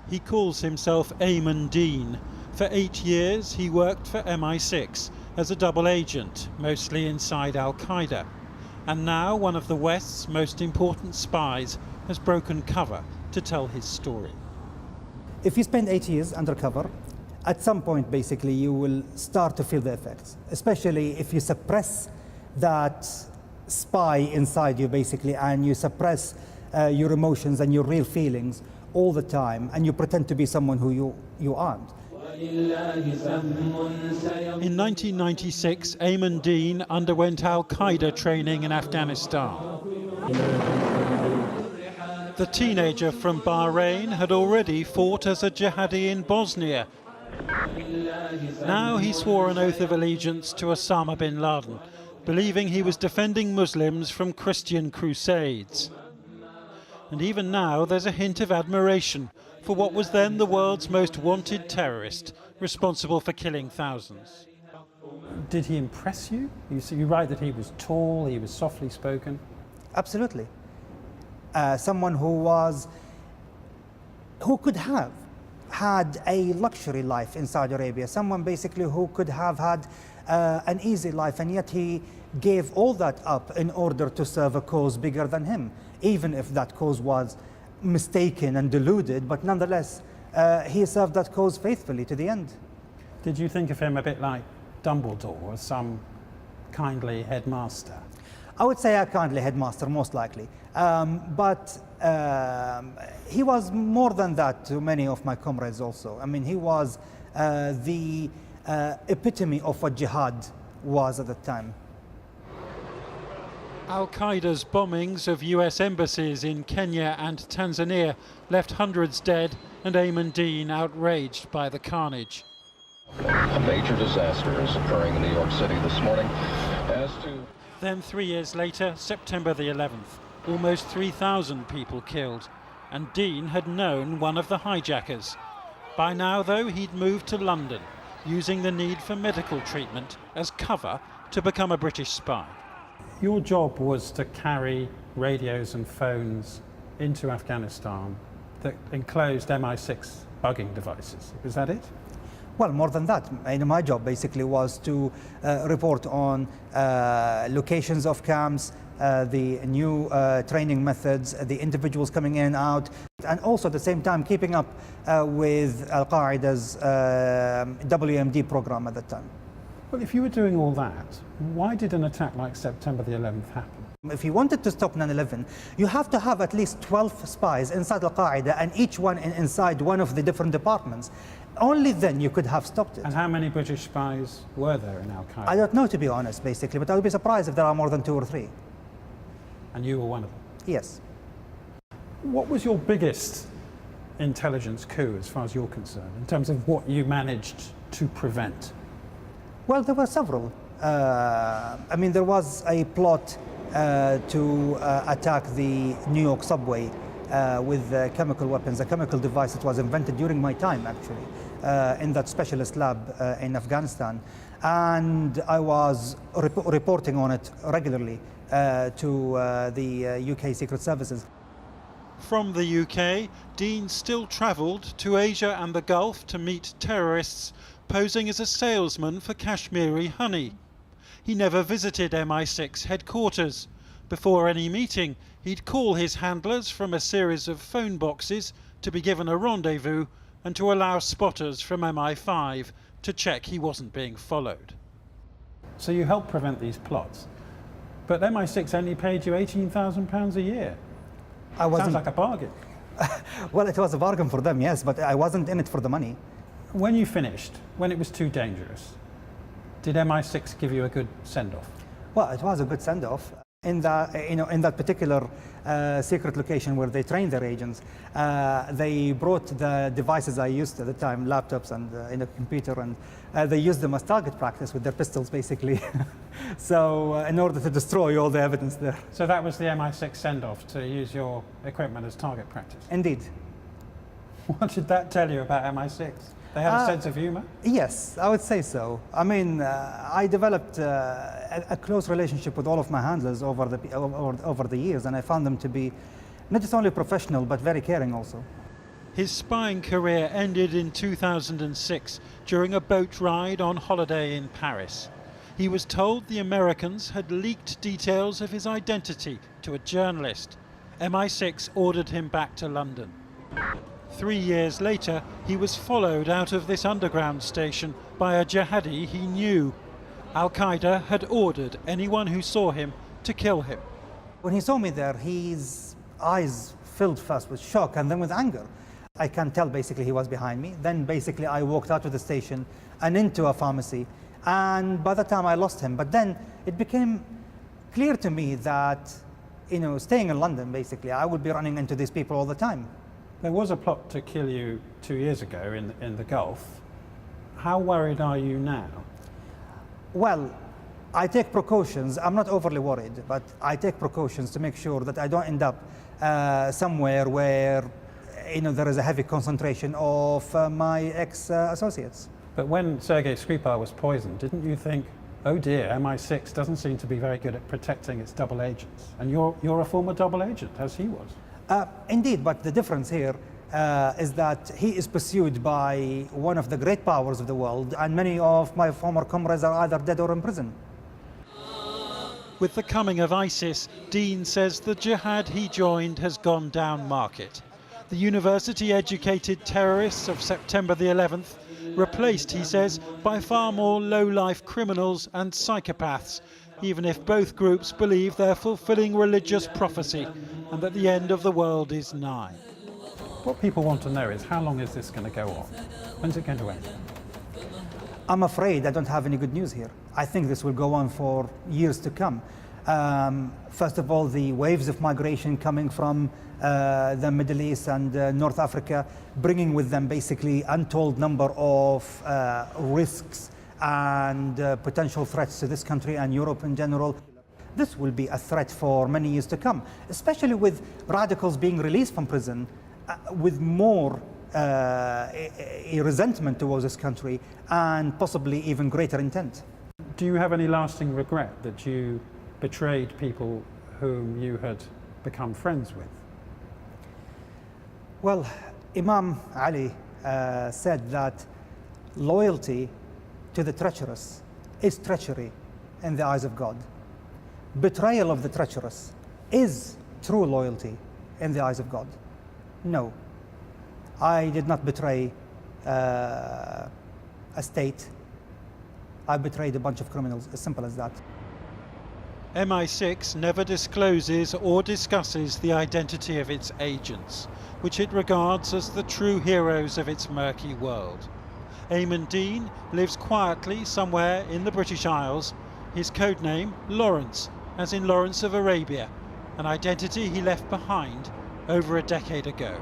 He calls himself Ayman Dean. For 8 years he worked for MI6 as a double agent, mostly inside Al-Qaeda. And now one of the West's most important spies has broken cover to tell his story. If you spend 8 years undercover, at some point basically you will start to feel the effects, especially if you suppress that spy inside you basically, and you suppress your emotions and your real feelings all the time, and you pretend to be someone who you aren't. In 1996, Ayman Dean underwent Al-Qaeda training in Afghanistan. The teenager from Bahrain had already fought as a jihadi in Bosnia. Now he swore an oath of allegiance to Osama bin Laden, believing he was defending Muslims from Christian crusades. And even now there's a hint of admiration for what was then the world's most wanted terrorist, responsible for killing thousands. Did he impress you? You write that he was tall, he was softly spoken. Absolutely. Someone who could have had a luxury life in Saudi Arabia, someone basically who could have had an easy life, and yet he gave all that up in order to serve a cause bigger than him, even if that cause was mistaken and deluded, but nonetheless he served that cause faithfully to the end. Did you think of him a bit like Dumbledore or some kindly headmaster? I would say a kindly headmaster, most likely. But he was more than that to many of my comrades also. I mean, he was the epitome of what jihad was at the time. Al-Qaeda's bombings of US embassies in Kenya and Tanzania left hundreds dead and Ayman Dean outraged by the carnage. A major disaster is occurring in New York City this morning. Then 3 years later, September the 11th, almost 3,000 people killed, and Dean had known one of the hijackers. By now, though, he'd moved to London, using the need for medical treatment as cover to become a British spy. Your job was to carry radios and phones into Afghanistan that enclosed MI6 bugging devices. Was that it? Well, more than that. My job basically was to report on locations of camps, the new training methods, the individuals coming in and out, and also at the same time keeping up with Al-Qaeda's WMD program at the time. Well, if you were doing all that, why did an attack like September the 11th happen? If you wanted to stop 9/11, you have to have at least 12 spies inside Al-Qaeda, and each one inside one of the different departments. Only then you could have stopped it. And how many British spies were there in Al-Qaeda? I don't know, to be honest, basically, but I would be surprised if there are more than 2 or 3. And you were one of them? Yes. What was your biggest intelligence coup, as far as you're concerned, in terms of what you managed to prevent? Well, there were several. I mean, there was a plot to attack the New York subway with chemical weapons, a chemical device that was invented during my time, actually, in that specialist lab in Afghanistan. And I was reporting on it regularly to the UK Secret Services. From the UK, Dean still travelled to Asia and the Gulf to meet terrorists, posing as a salesman for Kashmiri honey. He never visited MI6 headquarters. Before any meeting, he'd call his handlers from a series of phone boxes to be given a rendezvous and to allow spotters from MI5 to check he wasn't being followed. So you helped prevent these plots, but MI6 only paid you £18,000 a year. Sounds like a bargain. Well, it was a bargain for them, yes, but I wasn't in it for the money. When you finished, when it was too dangerous, did MI6 give you a good send-off? Well, it was a good send-off. In that particular secret location where they trained their agents, they brought the devices I used at the time, laptops and in a computer, and they used them as target practice with their pistols, basically. So, in order to destroy all the evidence there. So that was the MI6 send-off, to use your equipment as target practice? Indeed. What did that tell you about MI6? They had a sense of humour? Yes, I would say so. I mean, I developed a close relationship with all of my handlers over the years, and I found them to be not just only professional, but very caring also. His spying career ended in 2006 during a boat ride on holiday in Paris. He was told the Americans had leaked details of his identity to a journalist. MI6 ordered him back to London. 3 years later, he was followed out of this underground station by a jihadi he knew. Al-Qaeda had ordered anyone who saw him to kill him. When he saw me there, his eyes filled first with shock and then with anger. I can tell basically he was behind me. Then basically I walked out of the station and into a pharmacy. And by the time I lost him, but then it became clear to me that, staying in London, basically, I would be running into these people all the time. There was a plot to kill you 2 years ago in the Gulf. How worried are you now? Well, I take precautions. I'm not overly worried, but I take precautions to make sure that I don't end up somewhere where there is a heavy concentration of my ex-associates. But when Sergei Skripal was poisoned, didn't you think, oh dear, MI6 doesn't seem to be very good at protecting its double agents? And you're a former double agent, as he was. Indeed, but the difference here is that he is pursued by one of the great powers of the world, and many of my former comrades are either dead or in prison. With the coming of ISIS, Dean says the jihad he joined has gone down market. The university-educated terrorists of September the 11th replaced, he says, by far more low-life criminals and psychopaths, even if both groups believe they're fulfilling religious prophecy and that the end of the world is nigh. What people want to know is, how long is this going to go on? When's it going to end? I'm afraid I don't have any good news here. I think this will go on for years to come. First of all, the waves of migration coming from the Middle East and North Africa, bringing with them basically untold number of risks and potential threats to this country and Europe in general. This will be a threat for many years to come, especially with radicals being released from prison with more a resentment towards this country and possibly even greater intent. Do you have any lasting regret that you betrayed people whom you had become friends with? Well, Imam Ali said that loyalty to the treacherous is treachery in the eyes of God. Betrayal of the treacherous is true loyalty in the eyes of God. No, I did not betray a state. I betrayed a bunch of criminals, as simple as that. MI6 never discloses or discusses the identity of its agents, which it regards as the true heroes of its murky world. Eamon Dean lives quietly somewhere in the British Isles, his codename Lawrence, as in Lawrence of Arabia, an identity he left behind over a decade ago.